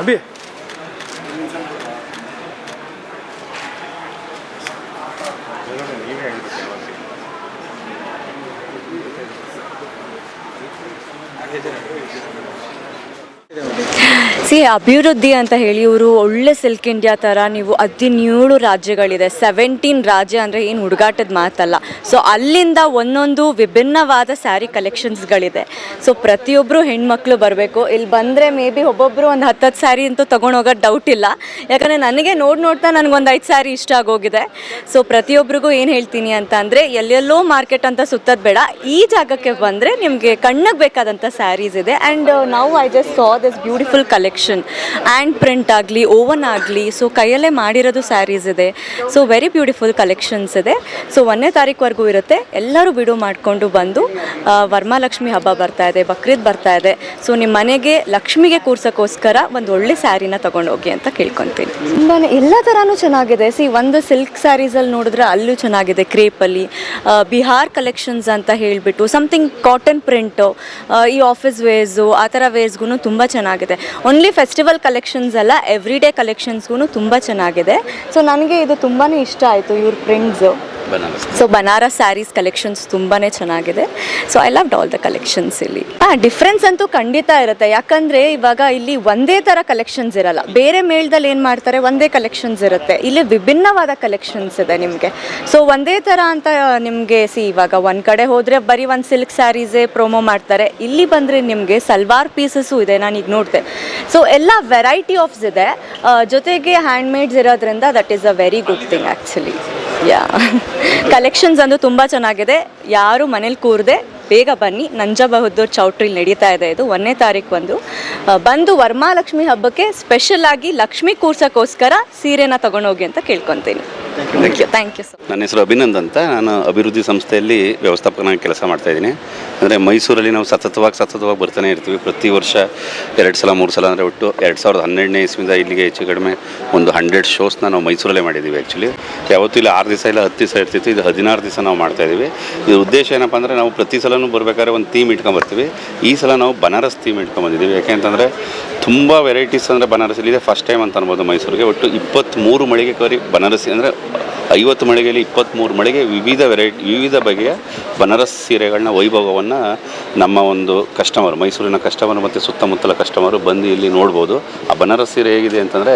ಅಭಿ ಅಭಿವೃದ್ಧಿ ಅಂತ ಹೇಳಿ ಇವರು ಒಳ್ಳೆ ಸಿಲ್ಕ್ ಇಂಡಿಯಾ ಥರ ನೀವು 17 ರಾಜ್ಯಗಳಿದೆ, 17 ರಾಜ್ಯ ಅಂದರೆ ಏನು ಹುಡುಗಾಟದ ಮಾತಲ್ಲ. ಸೊ ಅಲ್ಲಿಂದ ಒಂದೊಂದು ವಿಭಿನ್ನವಾದ ಸ್ಯಾರಿ ಕಲೆಕ್ಷನ್ಸ್ಗಳಿದೆ. ಸೊ ಪ್ರತಿಯೊಬ್ಬರು ಹೆಣ್ಮಕ್ಳು ಬರಬೇಕು. ಇಲ್ಲಿ ಬಂದರೆ ಮೇ ಬಿ ಒಬ್ಬೊಬ್ಬರು ಒಂದು 10 ಸ್ಯಾರಿ ಅಂತೂ ತೊಗೊಂಡೋಗೋದು ಡೌಟ್ ಇಲ್ಲ. ಯಾಕಂದರೆ ನನಗೆ ನೋಡ್ತಾ ನನಗೊಂದು 5 ಸ್ಯಾರಿ ಇಷ್ಟ ಆಗೋಗಿದೆ. ಸೊ ಪ್ರತಿಯೊಬ್ಬರಿಗೂ ಏನು ಹೇಳ್ತೀನಿ ಅಂತ ಅಂದರೆ ಎಲ್ಲೆಲ್ಲೋ ಮಾರ್ಕೆಟ್ ಅಂತ ಸುತ್ತೋದು ಬೇಡ, ಈ ಜಾಗಕ್ಕೆ ಬಂದರೆ ನಿಮಗೆ ಕಣ್ಣಿಗೆ ಬೇಕಾದಂಥ ಸ್ಯಾರೀಸ್ ಇದೆ. ಆ್ಯಂಡ್ ನಾವು I just saw this beautiful collection, and print ಆಗಲಿ, ಓವನ್ ಆಗಲಿ, ಸೊ ಕೈಯಲ್ಲೇ ಮಾಡಿರೋದು ಸ್ಯಾರೀಸ್ ಇದೆ. ಸೊ ವೆರಿ ಬ್ಯೂಟಿಫುಲ್ ಕಲೆಕ್ಷನ್ಸ್ ಇದೆ. ಸೊ 1ನೇ ತಾರೀಕುವರೆಗೂ ಇರುತ್ತೆ. ಎಲ್ಲರೂ ಬಿಡು ಮಾಡಿಕೊಂಡು ಬಂದು, ವರಮಹಾಲಕ್ಷ್ಮಿ ಹಬ್ಬ ಬರ್ತಾ ಇದೆ, ಬಕ್ರೀದ್ ಬರ್ತಾ ಇದೆ. ಸೊ ನಿಮ್ಮ ಮನೆಗೆ ಲಕ್ಷ್ಮಿಗೆ ಕೂರ್ಸೋಕ್ಕೋಸ್ಕರ ಒಂದು ಒಳ್ಳೆ ಸ್ಯಾರಿನ ತೊಗೊಂಡೋಗಿ ಅಂತ ಕೇಳ್ಕೊತೀನಿ. ತುಂಬಾ ಎಲ್ಲ ಥರನೂ ಚೆನ್ನಾಗಿದೆ. ಒಂದು ಸಿಲ್ಕ್ ಸ್ಯಾರೀಸಲ್ಲಿ ನೋಡಿದ್ರೆ ಅಲ್ಲೂ ಚೆನ್ನಾಗಿದೆ, ಕ್ರೇಪಲ್ಲಿ. ಬಿಹಾರ್ ಕಲೆಕ್ಷನ್ಸ್ ಅಂತ ಹೇಳಿಬಿಟ್ಟು ಸಮಥಿಂಗ್ ಕಾಟನ್ ಪ್ರಿಂಟು, ಈ ಆಫೀಸ್ ವೇರ್ಸು ಆ ಥರ ವೇರ್ಸ್ಗೂ ತುಂಬ ಚೆನ್ನಾಗಿದೆ. ಓನ್ಲಿ ಫೆಸ್ಟಿವಲ್ ಕಲೆಕ್ಷನ್ಸ್ ಅಲ್ಲ, ಎವ್ರಿ ಡೇ ಕಲೆಕ್ಷನ್ಸ್ಗೂ ತುಂಬ ಚೆನ್ನಾಗಿದೆ. ಸೊ ನನಗೆ ಇದು ತುಂಬಾ ಇಷ್ಟ ಆಯಿತು, ಇವ್ರ prints. So Banaras saris collections ತುಂಬಾ ಚೆನ್ನಾಗಿದೆ. So I loved all the collections ಇಲ್ಲಿ. ಡಿಫ್ರೆನ್ಸ್ ಅಂತೂ ಖಂಡಿತ ಇರುತ್ತೆ. ಯಾಕಂದರೆ ಇವಾಗ ಇಲ್ಲಿ ಒಂದೇ ಥರ ಕಲೆಕ್ಷನ್ಸ್ ಇರಲ್ಲ. ಬೇರೆ ಮೇಳದಲ್ಲಿ ಏನು ಮಾಡ್ತಾರೆ, ಒಂದೇ ಕಲೆಕ್ಷನ್ಸ್ ಇರುತ್ತೆ. ಇಲ್ಲಿ ವಿಭಿನ್ನವಾದ ಕಲೆಕ್ಷನ್ಸ್ ಇದೆ ನಿಮಗೆ. ಸೊ ಒಂದೇ ಥರ ಅಂತ ನಿಮಗೆ ಇವಾಗ ಒಂದು ಕಡೆ ಹೋದರೆ ಬರೀ ಒಂದು ಸಿಲ್ಕ್ ಸ್ಯಾರೀಸೇ ಪ್ರೊಮೋ ಮಾಡ್ತಾರೆ. ಇಲ್ಲಿ ಬಂದರೆ ನಿಮಗೆ ಸಲ್ವಾರ್ ಪೀಸಸ್ಸು ಇದೆ, ನಾನೀಗ ನೋಡಿದೆ. ಸೊ ಎಲ್ಲ ವೆರೈಟಿ ಆಫ್ಸ್ ಇದೆ. ಜೊತೆಗೆ ಹ್ಯಾಂಡ್ಮೇಡ್ಸ್ ಇರೋದ್ರಿಂದ that is a very good thing actually. Collections ಅಂದು ತುಂಬ ಚೆನ್ನಾಗಿದೆ. ಯಾರು ಮನೇಲಿ ಕೂರದೆ ಬೇಗ ಬನ್ನಿ. ನಂಜಬಹದ್ದೂರು ಚೌಟ್ರಿಲಿ ನಡೀತಾ ಇದೆ ಇದು. 1ನೇ ತಾರೀಕು ಬಂದು ವರಮಹಾಲಕ್ಷ್ಮಿ ಹಬ್ಬಕ್ಕೆ ಸ್ಪೆಷಲ್ ಆಗಿ ಲಕ್ಷ್ಮಿ ಕೂರ್ಸೋಕ್ಕೋಸ್ಕರ ಸೀರೆನ ತೊಗೊಂಡೋಗಿ ಅಂತ ಕೇಳ್ಕೊತೀನಿ. Thank you sir. ನನ್ನ ಹೆಸರು ಅಭಿನಂದ್ ಅಂತ. ನಾನು ಅಭಿವೃದ್ಧಿ ಸಂಸ್ಥೆಯಲ್ಲಿ ವ್ಯವಸ್ಥಾಪಕನಾಗಿ ಕೆಲಸ ಮಾಡ್ತಾಯಿದ್ದೀನಿ. ಅಂದರೆ ಮೈಸೂರಲ್ಲಿ ನಾವು ಸತತವಾಗಿ ಬರ್ತಾನೆ ಇರ್ತೀವಿ. ಪ್ರತಿ ವರ್ಷ 2 ಸಲ 3 ಸಲ ಅಂದರೆ ಒಟ್ಟು 2012ನೇ ಇಸ್ವಿಯಿಂದ ಇಲ್ಲಿಗೆ ಹೆಚ್ಚು ಕಡಿಮೆ ಒಂದು 100 ಶೋಸ್ನ ನಾವು ಮೈಸೂರಲ್ಲೇ ಮಾಡಿದ್ದೀವಿ. ಆ್ಯಕ್ಚುಲಿ ಯಾವತ್ತೂ ಇಲ್ಲ 6 ದಿವಸ ಇಲ್ಲ 10 ದಿವಸ ಇರ್ತಿತ್ತು. ಇದು 16 ದಿವಸ ನಾವು ಮಾಡ್ತಾಯಿದ್ದೀವಿ. ಇದ್ರ ಉದ್ದೇಶ ಏನಪ್ಪ ಅಂದರೆ ನಾವು ಪ್ರತಿ ಸಲನೂ ಬರಬೇಕಾದ್ರೆ ಒಂದು ಥೀಮ್ ಇಟ್ಕೊಂಬರ್ತೀವಿ. ಈ ಸಲ ನಾವು ಬನಾರಸ್ ಥೀಮ್ ಇಟ್ಕೊಂಬಂದಿದ್ದೀವಿ. ಯಾಕೆಂತಂದರೆ ತುಂಬ ವೆರೈಟೀಸ್ ಅಂದರೆ ಬನಾರಸಲ್ಲಿದೆ. ಫಸ್ಟ್ ಟೈಮ್ ಅಂತ ಅನ್ಬೋದು ಮೈಸೂರಿಗೆ. ಒಟ್ಟು 23 ಮಳಿಗೆ ಕರಿ ಬನಾರಸಿ ಅಂದರೆ 50 ಮಳಿಗೆಯಲ್ಲಿ 23 ಮಳಿಗೆ ವಿವಿಧ ಬಗೆಯ ಬನಾರಸ್ ಸೀರೆಗಳನ್ನ ವೈಭವವನ್ನು ನಮ್ಮ ಒಂದು ಕಸ್ಟಮರ್, ಮೈಸೂರಿನ ಕಸ್ಟಮರ್ ಮತ್ತು ಸುತ್ತಮುತ್ತಲ ಕಸ್ಟಮರು ಬಂದು ಇಲ್ಲಿ ನೋಡ್ಬೋದು. ಆ ಬನಾರಸ್ ಸೀರೆ ಹೇಗಿದೆ ಅಂತಂದರೆ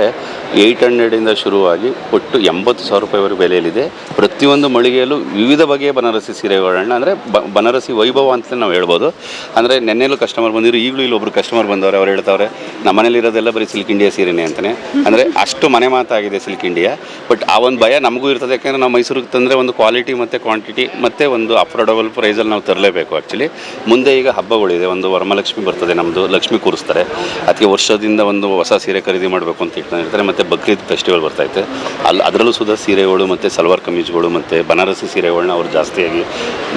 800ಇಂದ ಶುರುವಾಗಿ ಒಟ್ಟು 80,000 ರೂಪಾಯಿವರೆಗೆ ಬೆಲೆಯಲ್ಲಿದೆ. ಪ್ರತಿಯೊಂದು ಮಳಿಗೆಯಲ್ಲೂ ವಿವಿಧ ಬಗೆಯ ಬನಾರಸಿ ಸೀರೆಗಳನ್ನ ಅಂದರೆ ಬನಾರಸಿ ವೈಭವ ಅಂತ ನಾವು ಹೇಳ್ಬೋದು. ಅಂದರೆ ನೆನ್ನೆಲ್ಲೂ ಕಸ್ಟಮರ್ ಬಂದಿರು, ಈಗಲೂ ಇಲ್ಲಿ ಒಬ್ಬರು ಕಸ್ಟಮರ್ ಬಂದವರು. ಅವ್ರು ಹೇಳ್ತಾವ್ರೆ ನಮ್ಮ ಮನೇಲಿರೋದೆಲ್ಲ ಬರೀ ಸಿಲ್ಕ್ ಇಂಡಿಯಾ ಸೀರೆನೇ ಅಂತಲೇ. ಅಂದರೆ ಅಷ್ಟು ಮನೆ ಮಾತಾಗಿದೆ ಸಿಲ್ಕ್ ಇಂಡಿಯಾ. ಬಟ್ ಆ ಒಂದು ಭಯ ನಮಗೂ ಇರ್ತದೆ. ಯಾಕೆಂದರೆ ನಾವು ಮೈಸೂರಿಗೆ ತಂದರೆ ಒಂದು ಕ್ವಾಲಿಟಿ ಮತ್ತು ಕ್ವಾಂಟಿಟಿ ಮತ್ತು ಒಂದು ಅಫೋರ್ಡಬಲ್ ಪ್ರೈಸಲ್ಲಿ ನಾವು ತರಲೇಬೇಕು. ಆ್ಯಕ್ಚುಲಿ ಮುಂದೆ ಈಗ ಹಬ್ಬಗಳಿದೆ. ಒಂದು ವರಮಹಾಲಕ್ಷ್ಮಿ ಬರ್ತದೆ, ನಮ್ಮದು ಲಕ್ಷ್ಮಿ ಕೂರಿಸ್ತಾರೆ. ಅದಕ್ಕೆ ವರ್ಷದಿಂದ ಒಂದು ಹೊಸ ಸೀರೆ ಖರೀದಿ ಮಾಡಬೇಕು ಅಂತ ಇಟ್ಕೊಂಡಿರ್ತಾರೆ. ಮತ್ತು ಬಕ್ರೀದ್ ಫೆಸ್ಟಿವಲ್ ಬರ್ತೈತೆ. ಅದರಲ್ಲೂ ಸುಧಾ ಸೀರೆಗಳು ಮತ್ತು ಸಲ್ವಾರ್ ಕಮೀಜ್ಗಳು ಮತ್ತು ಬನಾರಸಿ ಸೀರೆಗಳನ್ನ ಅವರು ಜಾಸ್ತಿಯಾಗಿ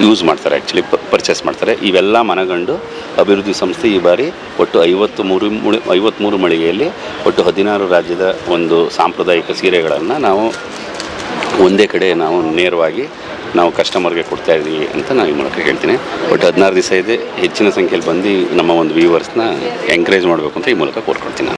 ಯೂಸ್ ಮಾಡ್ತಾರೆ, ಆ್ಯಕ್ಚುಲಿ ಪರ್ಚೇಸ್ ಮಾಡ್ತಾರೆ. ಇವೆಲ್ಲ ಮನಗಂಡು ಅಭಿವೃದ್ಧಿ ಸಂಸ್ಥೆ ಈ ಬಾರಿ ಒಟ್ಟು 53 ಮಳಿಗೆಯಲ್ಲಿ ಒಟ್ಟು 16 ರಾಜ್ಯದ ಒಂದು ಸಾಂಪ್ರದಾಯಿಕ ಸೀರೆಗಳನ್ನು ನಾವು ಒಂದೇ ಕಡೆ ನಾವು ನೇರವಾಗಿ ನಾವು ಕಸ್ಟಮರ್ಗೆ ಕೊಡ್ತಾ ಇದ್ದೀವಿ ಅಂತ ನಾನು ಈ ಮೂಲಕ ಹೇಳ್ತೀನಿ. ಒಟ್ಟು 16 ದಿವಸ ಇದೆ. ಹೆಚ್ಚಿನ ಸಂಖ್ಯೆಯಲ್ಲಿ ಬಂದು ನಮ್ಮ ಒಂದು ವ್ಯೂವರ್ಸ್ನ ಎಂಕರೇಜ್ ಮಾಡಬೇಕು ಅಂತ ಈ ಮೂಲಕ ಕೋರ್ಕೊಳ್ತೀನಿ.